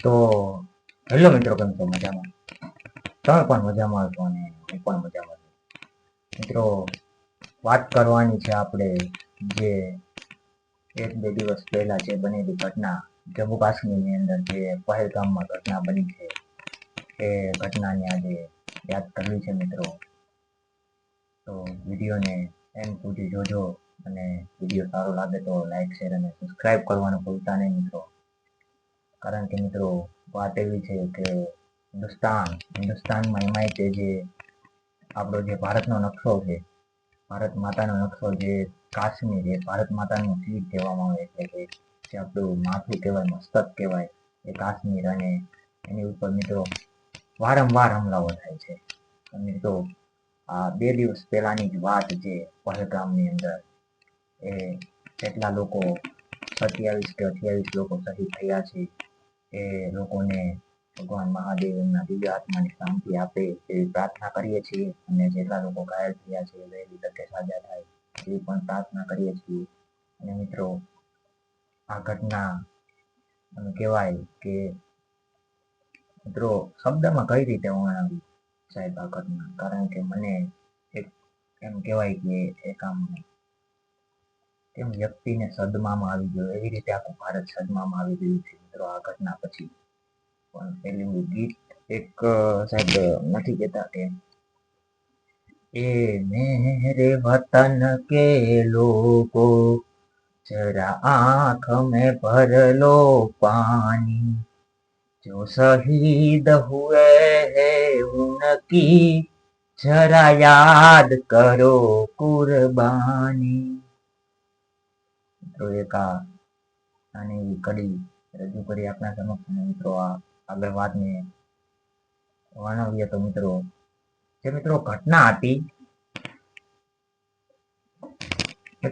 તો હેલો મિત્રો, કેમ છો? મજામાં? તમે પણ મજામાં છો અને હું પણ મજામાં છું. મિત્રો, વાત કરવાની છે આપણે જે એક બે દિવસ પહેલા જે બનેલી ઘટના, જમ્મુ કાશ્મીરની અંદર જે પહેલગામમાં ઘટના બની છે એ ઘટનાને આજે યાદ કરવી છે મિત્રો. તો વિડીયોને એન્ડ સુધી જોજો અને વિડીયો સારો લાગે તો લાઈક, શેર અને સબસ્ક્રાઇબ કરવાનું ભૂલતા નહીં મિત્રો. કારણ કે મિત્રો, વાત એવી છે કે હિન્દુસ્તાનમાં એમાંય તે જે આપણો જે ભારતનો નકશો છે, ભારત માતાનો નકશો જે કાશ્મીર એ ભારત માતાનું શિર કહેવામાં આવે છે, કે જે આપણું માથું કહેવાય, મસ્તક કહેવાય એ કાશ્મીર, અને એની ઉપર મિત્રો વારંવાર હુમલાઓ થાય છે. મિત્રો, આ 2 દિવસ પહેલાની જ વાત છે. પહેલગામની અંદર એ કેટલા લોકો 27 કે 28 લોકો શહીદ થયા છે. એ લોકોને ભગવાન મહાદેવ એમના દિવ્ય આત્માની શાંતિ આપે એવી પ્રાર્થના કરીએ છીએ, અને જેટલા લોકો ઘાયલ થયા છે વહેલી તકે સાજા થાય એવી પણ પ્રાર્થના કરીએ છીએ. અને મિત્રો, આ ઘટના કહેવાય કે મિત્રો શબ્દમાં કઈ રીતે વર્ણવી સાહેબ આ ઘટના, કારણ કે મને એક એમ કહેવાય કે એક આમ કેમ વ્યક્તિને સદમામાં આવી ગયો એવી રીતે આખું ભારત સદમામાં આવી ગયું છે મિત્રો આ ઘટના પછી. પણ પેલું ગીત એક સાહેબ નથી કહેતા કે એ મેરે વતન કે લોકો જરા આંખ में भर लो पानी, जो शहीद हुए हैं उनकी जरा याद करो कुर्बानी. તો એક આ નાની કડી રજૂ કરી આપણા સમક્ષ. મિત્રો, આ આગળ વાતને વર્ણવીએ તો મિત્રો, જે મિત્રો ઘટના હતી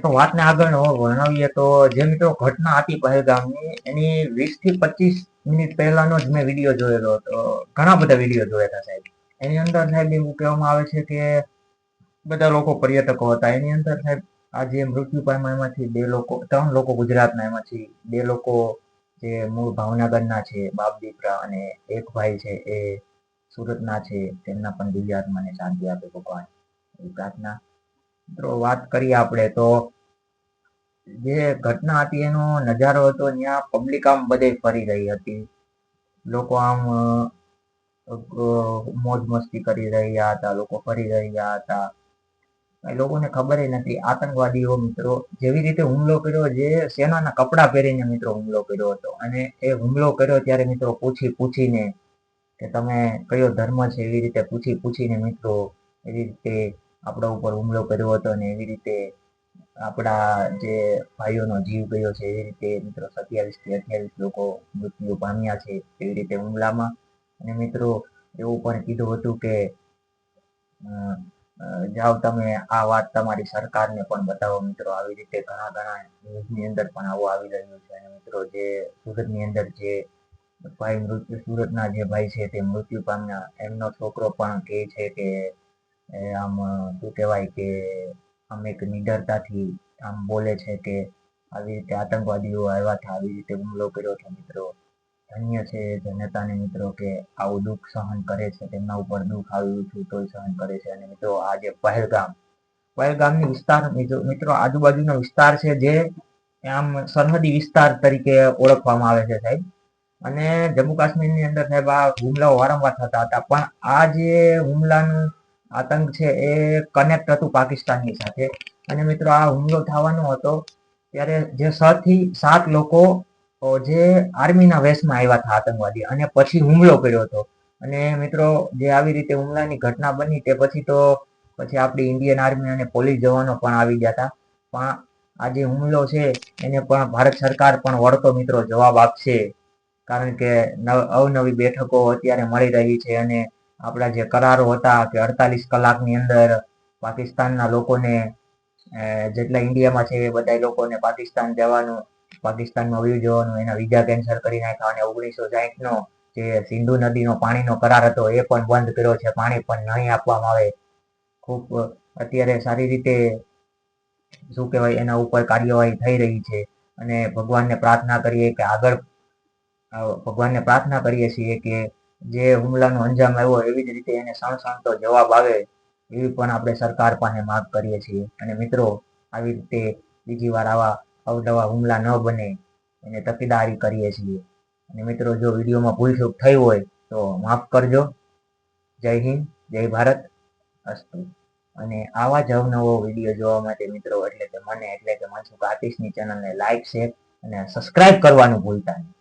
તો વાતને આગળ વર્ણવીએ તો જે મિત્રો ઘટના હતી પહેલગામની, એની 20 થી 25 મિનિટ પહેલાનો જ મેં વિડીયો જોયેલો હતો. ઘણા બધા વિડીયો જોયા હતા સાહેબ. એની અંદર સાહેબ એવું કહેવામાં આવે છે કે બધા લોકો પર્યટકો હતા. એની અંદર સાહેબ આ જે મૃત્યુ પામ્યા એમાંથી 3 લોકો ગુજરાતના, એમાંથી 2 લોકો જે મૂળ ભાવનગરના છે, બાપ દીકરા, અને એક ભાઈ છે એ સુરતના છે. તેમના પણ દિવ્ય આત્માને શાંતિ આપે ભગવાન એવી પ્રાર્થના. મિત્રો, વાત કરીએ આપણે તો જે ઘટના હતી એનો નજારો હતો, ત્યાં પબ્લિક આમ બધે ફરી રહી હતી. લોકો આમ મોજ મસ્તી કરી રહ્યા હતા, લોકો ફરી રહ્યા હતા. લોકોને ખબર નથી આતંકવાદીઓ મિત્રો જેવી રીતે હુમલો કર્યો, જે સેનાના કપડા પહેરીને મિત્રો હુમલો કર્યો હતો. અને એ હુમલો કર્યો ત્યારે મિત્રો પૂછીને કે તમે કયો ધર્મ છે એવી રીતે પૂછીને મિત્રો એવી રીતે આપણા ઉપર હુમલો કર્યો હતો. અને એવી રીતે આપણા જે ભાઈઓનો જીવ ગયો છે. એવી રીતે મિત્રો 27 થી 28 લોકો મૃત્યુ પામ્યા છે એવી રીતે હુમલામાં. અને મિત્રો એવું પણ કીધું હતું કે જાઓ તમે આ વાત તમારી સરકારને પણ બતાવો મિત્રો. આવી રીતે ઘણા ન્યૂઝની અંદર પણ આવું આવી રહ્યું છે. અને મિત્રો, જે સુરતની અંદર જે સુરતના જે ભાઈ છે તે મૃત્યુ પામ્યા, એમનો છોકરો પણ કહે છે કે આમ શું કહેવાય કે આમ એક નિડરતાથી આમ બોલે છે કે આવી રીતે આતંકવાદીઓ આવ્યા હતા, આવી રીતે હુમલો કર્યો હતો. મિત્રો, ધન્ય છે જનતાને મિત્રો કે આવું દુઃખ સહન કરે છે, તેમના ઉપર દુઃખ આવ્યું છે તોય સહન કરે છે. અને મિત્રો, આ જે પહેલગામની વિસ્તાર મિત્રો આજુબાજુનો વિસ્તાર છે, જે આમ સરહદી વિસ્તાર તરીકે ઓળખવામાં આવે છે સાહેબ. અને જમ્મુ કાશ્મીરની અંદર સાહેબ આ હુમલાઓ વારંવાર થતા હતા. પણ આ જે હુમલાનું આતંક છે એ કનેક્ટ હતું પાકિસ્તાનની સાથે. અને મિત્રો, આ હુમલો થવાનો હતો ત્યારે જે 6 થી 7 લોકો જે આર્મીના વેશમાં આવ્યા હતા આતંકવાદી, અને પછી હુમલો કર્યો હતો. અને મિત્રો, જે આવી રીતે હુમલાની ઘટના બની તે પછી આપણી ઇન્ડિયન આર્મી અને પોલીસ જવાનો પણ આવી ગયા હતા. પણ આ જે હુમલો છે એને પણ ભારત સરકાર પણ વળતો મિત્રો જવાબ આપશે. કારણ કે અવનવી બેઠકો અત્યારે મળી રહી છે, અને આપણા જે કરારો હતા કે 48 કલાકની અંદર પાકિસ્તાનના લોકોને જેટલા ઇન્ડિયામાં છે એ બધા લોકોને પાકિસ્તાન જવાનું, પાકિસ્તાનમાં વયું જવાનું, એના વિઝા કેન્સલ કરી નાખ્યા. અને 1960નો જે સિંધુ નદીનો પાણીનો કરાર હતો એ પણ બંધ કર્યો છે. પાણી પણ નહીં આપવામાં આવે. ખૂબ અત્યારે સારી રીતે શું કહેવાય એના ઉપર કાર્યવાહી થઈ રહી છે. અને ભગવાનને પ્રાર્થના કરીએ કે આગળ ભગવાનને પ્રાર્થના કરીએ છીએ કે જે હુમલાનો અંજામ આવ્યો એવી જ રીતે એને સણસણતો જવાબ આવે એવી પણ આપણે સરકાર પાસે માંગ કરીએ છીએ. અને મિત્રો, આવી રીતે બીજી વાર આવા અવનવા હુમલા ન બને એને તકેદારી કરીએ છીએ. અને મિત્રો, જો વિડીયોમાં ભૂલચૂક થઈ હોય તો માફ કરજો. જય હિન્દ, જય ભારત, અસ્તુ. અને આવા જ અવનવો વિડીયો જોવા માટે મિત્રો એટલે કે મનસુખ આર્ટિસ્ટની ચેનલને લાઈક, શેર અને સબસ્ક્રાઇબ કરવાનું ભૂલતા નહીં.